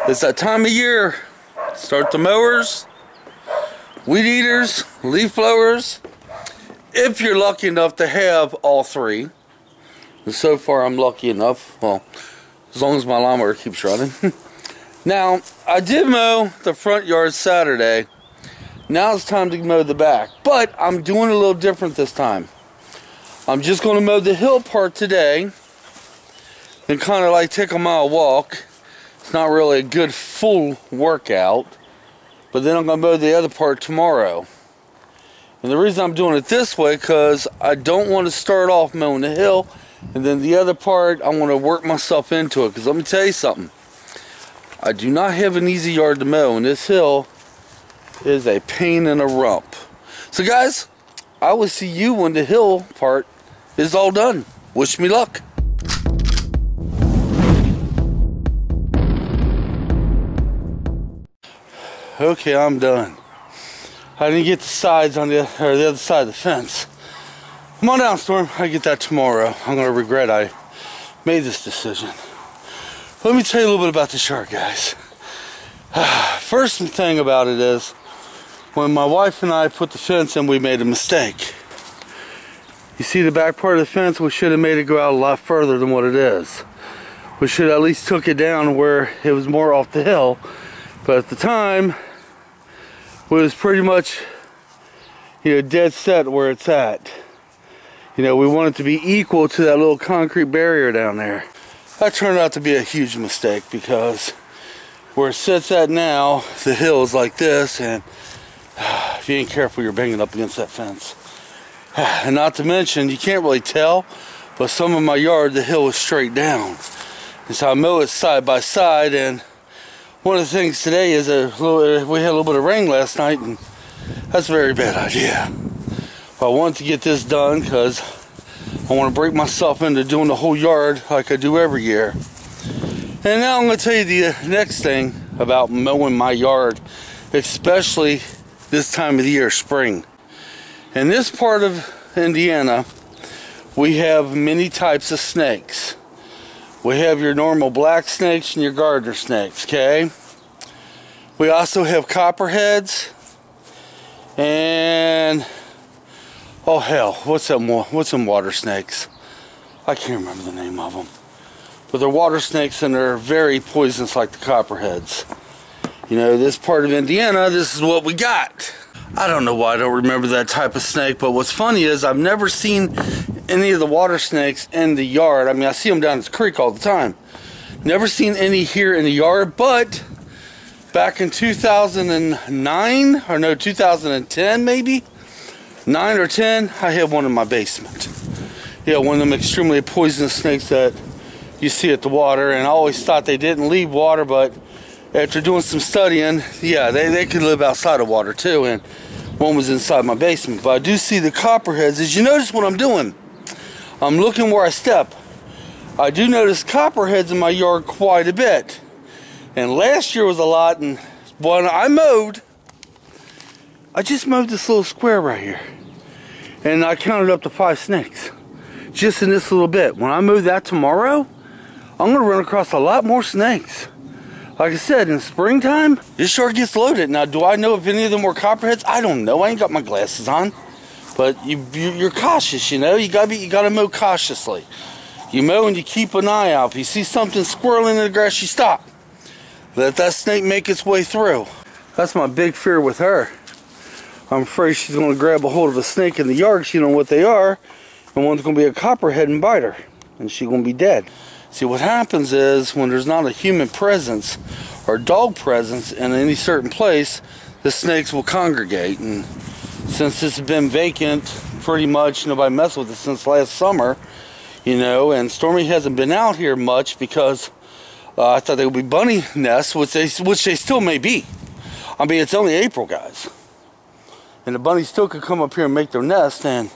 It's that time of year. Start the mowers, weed eaters, leaf blowers. If you're lucky enough to have all three. And so far I'm lucky enough. Well, as long as my lawnmower keeps running. Now, I did mow the front yard Saturday. Now it's time to mow the back. But I'm doing a little different this time. I'm just going to mow the hill part today. And kind of like take a mile walk. It's not really a good full workout. But then I'm going to mow the other part tomorrow. And the reason I'm doing it this way, because I don't want to start off mowing the hill. And then the other part, I want to work myself into it. Because let me tell you something. I do not have an easy yard to mow. And this hill is a pain in the rump. So guys, I will see you when the hill part is all done. Wish me luck. Okay, I'm done. I didn't get the sides on the other side of the fence. Come on down, Storm. I get that tomorrow. I'm gonna regret I made this decision. Let me tell you a little bit about this yard, guys. First thing about it is, when my wife and I put the fence in, we made a mistake. You see the back part of the fence? We should have made it go out a lot further than what it is. We should have at least took it down where it was more off the hill. But at the time, it was pretty much, dead set where it's at. We want it to be equal to that little concrete barrier down there. That turned out to be a huge mistake because where it sits at now, the hill is like this, and if you ain't careful, you're banging up against that fence. And not to mention, you can't really tell, but some of my yard, the hill is straight down. And so I mow it side by side, and one of the things today is we had a little bit of rain last night, and that's a very bad idea. But I wanted to get this done because I want to break myself into doing the whole yard like I do every year. And now I'm going to tell you the next thing about mowing my yard, especially this time of the year, spring. In this part of Indiana, we have many types of snakes. We have your normal black snakes and your gardener snakes, okay? We also have copperheads and, oh hell, what's them water snakes? I can't remember the name of them. But they're water snakes and they're very poisonous like the copperheads. This part of Indiana, this is what we got. I don't know why I don't remember that type of snake, but what's funny is I've never seen any of the water snakes in the yard. I mean, I see them down at the creek all the time. Never seen any here in the yard, but back in 2009, or no, 2010 maybe, 9 or 10, I had one in my basement. Yeah, one of them extremely poisonous snakes that you see at the water, and I always thought they didn't leave water, but after doing some studying, yeah, they could live outside of water too, and one was inside my basement. But I do see the copperheads. As you notice what I'm doing, I'm looking where I step. I do notice copperheads in my yard quite a bit. And last year was a lot, and when I just mowed this little square right here. And I counted up to 5 snakes. Just in this little bit. When I mow that tomorrow, I'm going to run across a lot more snakes. Like I said, in springtime, this yard gets loaded. Now, do I know if any of them were copperheads? I don't know. I ain't got my glasses on. But you're cautious, You gotta mow cautiously. You mow and you keep an eye out. If you see something squirreling in the grass, you stop. Let that snake make its way through. That's my big fear with her. I'm afraid she's going to grab a hold of a snake in the yard. She don't know what they are. And one's going to be a copperhead and bite her. And she's going to be dead. See, what happens is when there's not a human presence or dog presence in any certain place, the snakes will congregate. And since it's been vacant, pretty much nobody messed with it since last summer, and Stormy hasn't been out here much because I thought they would be bunny nests, which they still may be. I mean, it's only April, guys. And the bunnies still could come up here and make their nest, and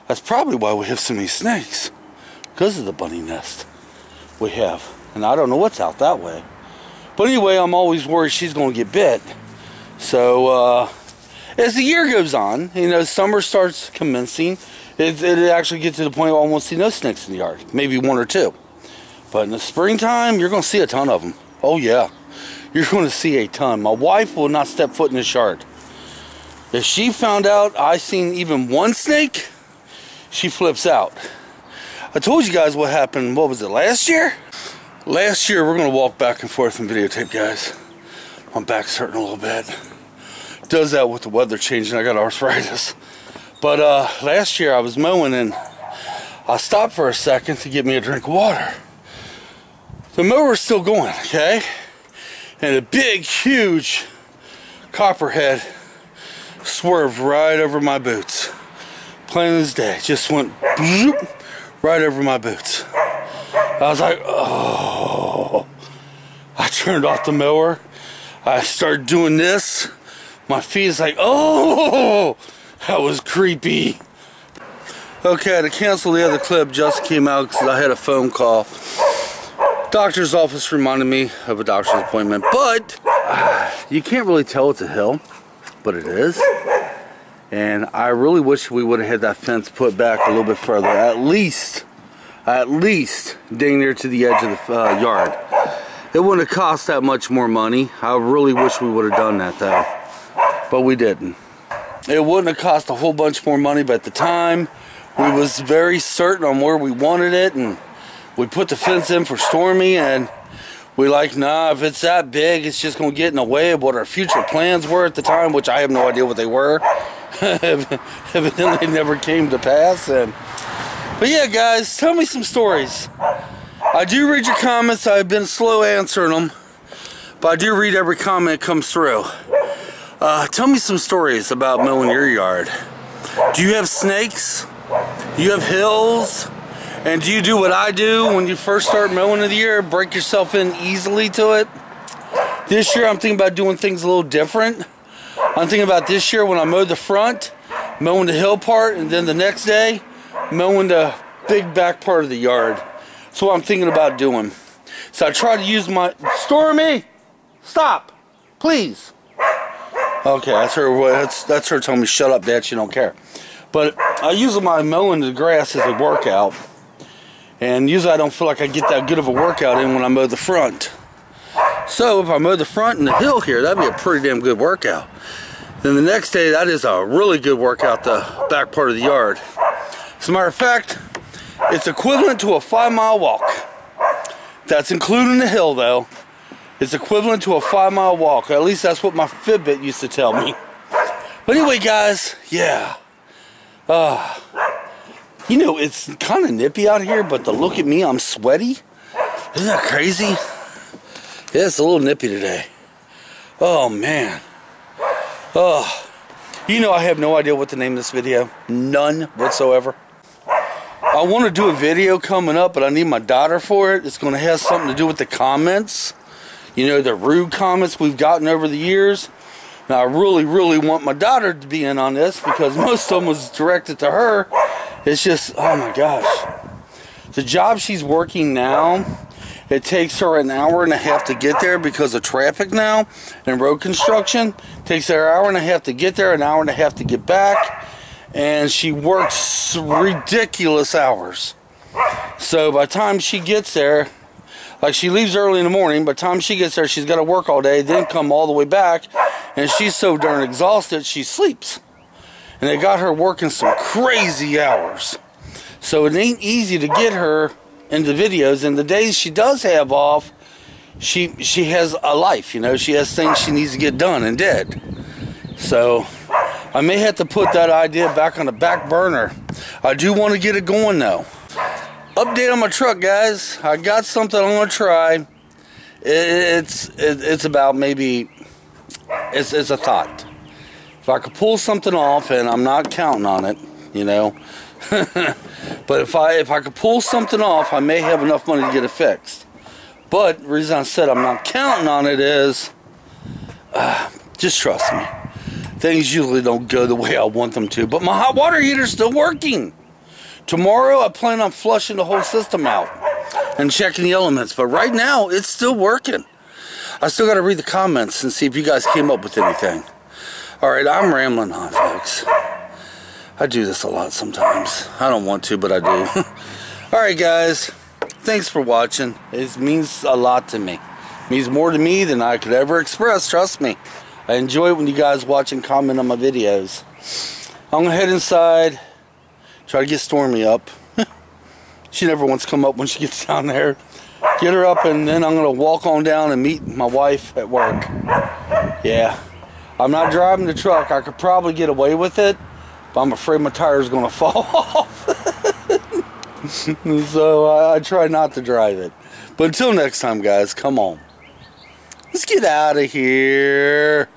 that's probably why we have so many snakes. Because of the bunny nest we have. And I don't know what's out that way. But anyway, I'm always worried she's going to get bit. So, as the year goes on, summer starts commencing, it actually gets to the point where I won't see no snakes in the yard. Maybe 1 or 2. But in the springtime, you're going to see a ton of them. Oh yeah, you're going to see a ton. My wife will not step foot in this yard. If she found out I seen even one snake, she flips out. I told you guys what happened, what was it, last year? Last year, we're going to walk back and forth and videotape, guys. My back's hurting a little bit. Does that with the weather changing. I got arthritis. But last year I was mowing and I stopped for a second to get me a drink of water. The mower's still going, okay? And a big, huge copperhead swerved right over my boots. Plain as day. Just went bloop, right over my boots. I was like, oh. I turned off the mower. I started doing this. My feet is like, oh, that was creepy. Okay, to cancel the other clip just came out because I had a phone call. Doctor's office reminded me of a doctor's appointment, but you can't really tell it's a hill, but it is. And I really wish we would have had that fence put back a little bit further, at least dang near to the edge of the yard. It wouldn't have cost that much more money. I really wish we would have done that though, but we didn't. It wouldn't have cost a whole bunch more money, but at the time we was very certain on where we wanted it, and we put the fence in for Stormy, and we like, nah, if it's that big, it's just going to get in the way of what our future plans were at the time, which I have no idea what they were. Evidently never came to pass. But yeah, guys, tell me some stories. I do read your comments. I've been slow answering them, but I do read every comment that comes through. Tell me some stories about mowing your yard. Do you have snakes? Do you have hills? And do you do what I do when you first start mowing of the year? Break yourself in easily to it? This year I'm thinking about doing things a little different. I'm thinking about this year when I mowed the front, mowing the hill part, and then the next day, mowing the big back part of the yard. That's what I'm thinking about doing. So I try to use my... Stormy! Stop! Please! Okay, that's her telling me, shut up, Dad, she don't care. But I use my mowing the grass as a workout. And usually I don't feel like I get that good of a workout in when I mow the front. So if I mow the front and the hill here, that'd be a pretty damn good workout. Then the next day, that is a really good workout, the back part of the yard. As a matter of fact, it's equivalent to a 5-mile walk. That's including the hill though. It's equivalent to a 5-mile walk. At least that's what my Fitbit used to tell me. But anyway, guys, yeah. You know, it's kind of nippy out here, but to look at me, I'm sweaty. Isn't that crazy? Yeah, it's a little nippy today. Oh, man. Oh, you know I have no idea what to name this video. None whatsoever. I want to do a video coming up, but I need my daughter for it. It's going to have something to do with the comments. You know, the rude comments we've gotten over the years. Now, I really want my daughter to be in on this because most of them was directed to her. It's just, oh my gosh. The job she's working now, it takes her an hour and a half to get there because of traffic now and road construction. It takes her an hour and a half to get there, an hour and a half to get back. And she works ridiculous hours. So by the time she gets there, like she leaves early in the morning, by the time she gets there, she's got to work all day, then come all the way back. And she's so darn exhausted, she sleeps. And they got her working some crazy hours. So it ain't easy to get her into videos. And the days she does have off, she has a life, you know. She has things she needs to get done and did. So I may have to put that idea back on the back burner. I do want to get it going though. Update on my truck, guys. I got something I'm going to try. It's about maybe, it's a thought. If I could pull something off, and I'm not counting on it, you know. But if I could pull something off, I may have enough money to get it fixed. But the reason I said I'm not counting on it is, just trust me. Things usually don't go the way I want them to. But my hot water heater's still working. Tomorrow I plan on flushing the whole system out and checking the elements. But right now it's still working. I still got to read the comments and see if you guys came up with anything. Alright, I'm rambling on, folks. I do this a lot sometimes. I don't want to, but I do. Alright, guys. thanks for watching. It means a lot to me. It means more to me than I could ever express, trust me. I enjoy it when you guys watch and comment on my videos. I'm going to head inside, try to get Stormy up. She never wants to come up when she gets down there. Get her up, and then I'm going to walk on down and meet my wife at work. Yeah. I'm not driving the truck. I could probably get away with it, but I'm afraid my tire's going to fall off. So I try not to drive it. But until next time, guys, come on. Let's get out of here.